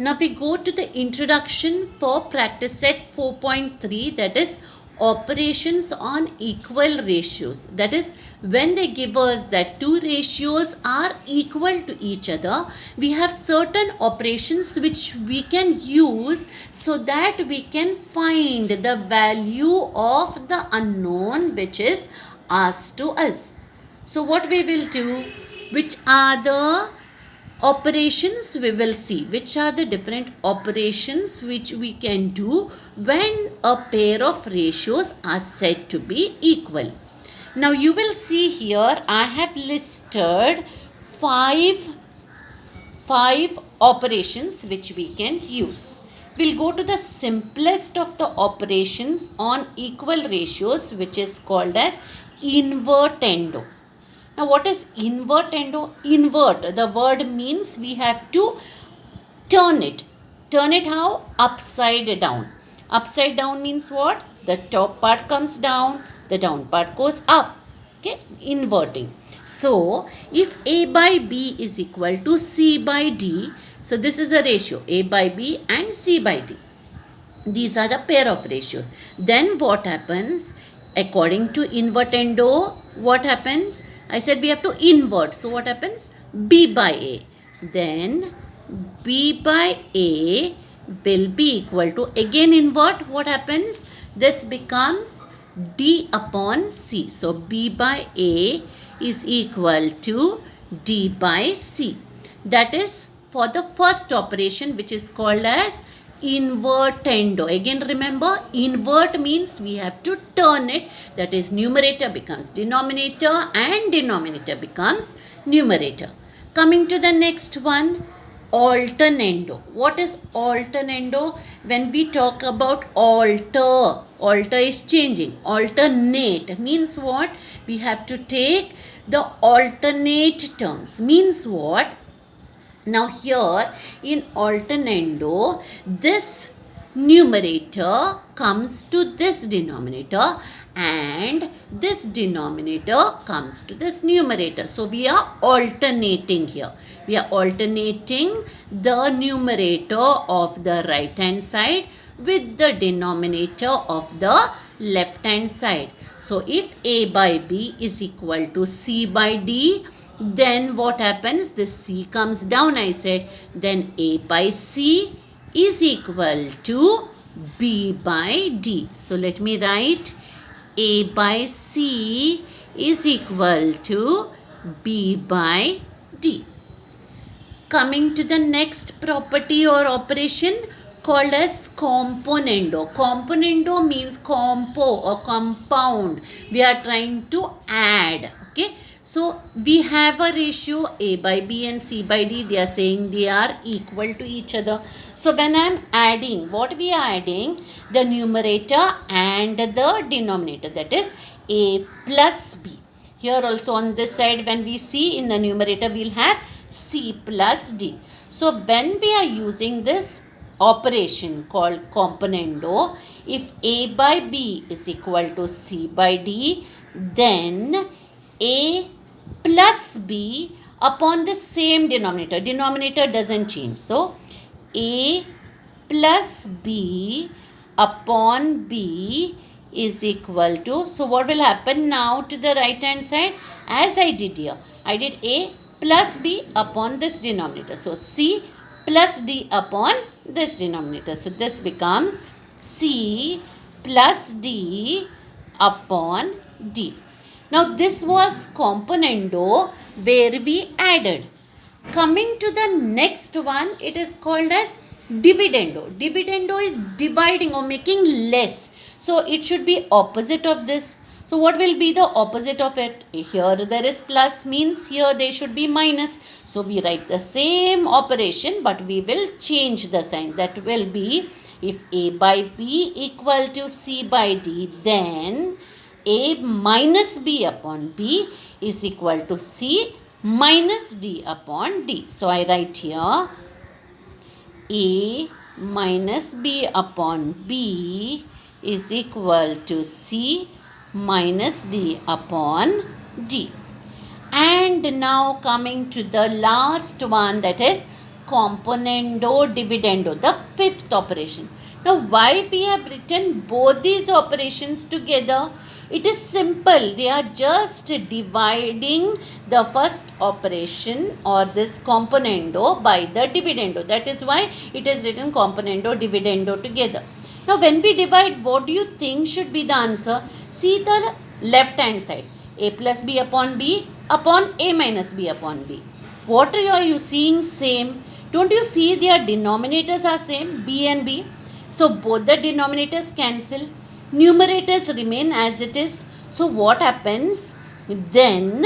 Now we go to the introduction for practice set 4.3, that is operations on equal ratios. That is, when they give us that two ratios are equal to each other, we have certain operations which we can use so that we can find the value of the unknown which is asked to us. So what we will do, which are the operations we will see, which are the different operations which we can do when a pair of ratios are said to be equal. Now you will see here I have listed five operations which we can use. We'll go to the simplest of the operations on equal ratios, which is called as invertendo. Now what is invertendo? Invert, the word means we have to turn it. Turn it how? Upside down. Upside down means what? The top part comes down, the down part goes up. Okay, inverting. So if A by B is equal to C by D, so this is a ratio, A by B and C by D. These are the pair of ratios. Then what happens? According to invertendo, what happens? I said we have to invert. So what happens? B by A. Then B by A will be equal to, again invert, what happens? This becomes D upon C. So B by A is equal to D by C. That is for the first operation, which is called as invertendo. Again remember, invert means we have to turn it, that is numerator becomes denominator and denominator becomes numerator. Coming to the next one, alternando. What is alternando? When we talk about alter is changing. Alternate means what? We have to take the alternate terms. Means what? Now here in alternando, this numerator comes to this denominator and this denominator comes to this numerator. So we are alternating here. We are alternating the numerator of the right hand side with the denominator of the left hand side. So if A by B is equal to C by D, then what happens? This C comes down, I said. Then A by C is equal to B by D. So let me write A by C is equal to B by D. Coming to the next property or operation called as componendo. Componendo means compo or compound. We are trying to add. Okay. So we have a ratio A by B and C by D. They are saying they are equal to each other. So when I am adding, what we are adding? The numerator and the denominator, that is A plus B. Here also on this side, when we see in the numerator, we will have C plus D. So when we are using this operation called componendo, if A by B is equal to C by D, then A plus B upon the same denominator. Denominator doesn't change. So A plus B upon B is equal to, so what will happen now to the right hand side? As I did here, I did A plus B upon this denominator. So C plus D upon this denominator. So this becomes C plus D upon D. Now this was componendo where we added. Coming to the next one, it is called as dividendo. Dividendo is dividing or making less. So it should be opposite of this. So what will be the opposite of it? Here there is plus, means here there should be minus. So we write the same operation, but we will change the sign. That will be, if A by B equal to C by D, then A minus B upon B is equal to C minus D upon D. So I write here A minus B upon B is equal to C minus D upon D. And now coming to the last one, that is componendo dividendo, the fifth operation. Now why we have written both these operations together? It is simple. They are just dividing the first operation or this componendo by the dividendo. That is why it is written componendo dividendo together. Now when we divide, what do you think should be the answer? See the left hand side. A plus b upon a minus b upon b. What are you seeing same? Don't you see their denominators are same, b and b? So both the denominators cancel. Numerators remain as it is. So what happens? Then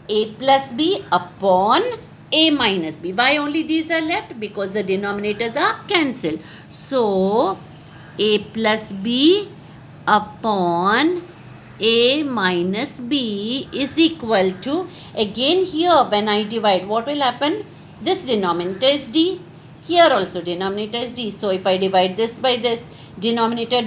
a plus b upon a minus b. Why only these are left? Because the denominators are cancelled. So a plus b upon a minus b is equal to, again here when I divide, what will happen? This denominator is d. Here also denominator is d. So if I divide this by this, denominator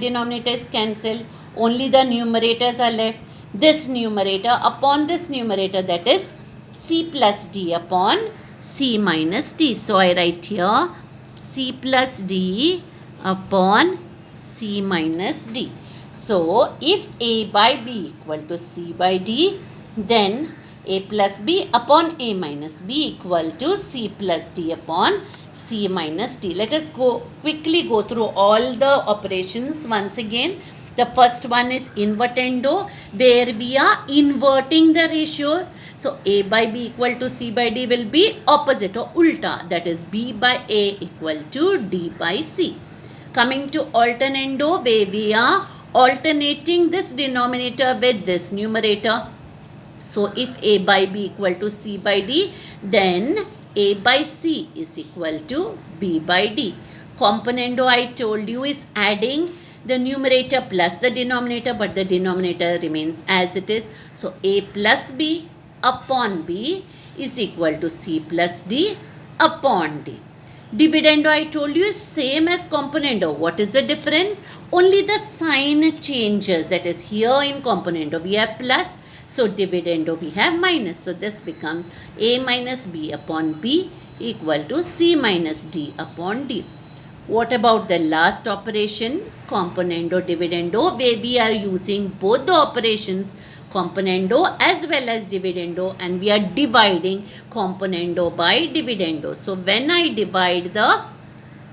is cancelled. Only the numerators are left. This numerator upon this numerator, that is c plus d upon c minus d. So I write here c plus d upon c minus d. So if a by b equal to c by d, then a plus b upon a minus b equal to c plus d upon c minus d. Let us quickly go through all the operations once again. The first one is invertendo, where we are inverting the ratios. So a by b equal to c by d will be opposite or ulta, that is b by a equal to d by c. Coming to alternando, where we are alternating this denominator with this numerator. So if a by b equal to c by d, then a by c is equal to b by d. Componendo, I told you, is adding the numerator plus the denominator, but the denominator remains as it is. So a plus b upon b is equal to c plus d upon d. Dividendo, I told you, is same as componendo. What is the difference? Only the sign changes. That is, here in componendo we have plus, so dividendo we have minus. So this becomes a minus b upon b equal to c minus d upon d. What about the last operation, componendo dividendo, where we are using both the operations, componendo as well as dividendo, and we are dividing componendo by dividendo. So when I divide the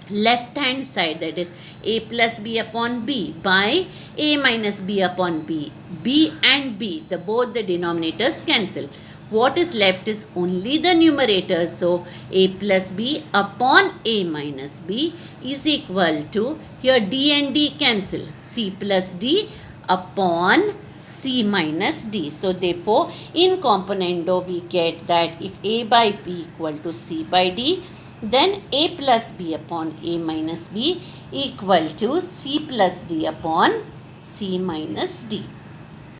left hand side, that is a plus b upon b by a minus b upon b, b and b, both the denominators cancel. What is left is only the numerator. So a plus b upon a minus b is equal to, here d and d cancel, c plus d upon c minus d. So therefore in componendo we get that if a by b equal to c by d, then a plus b upon a minus b equal to c plus d upon c minus d.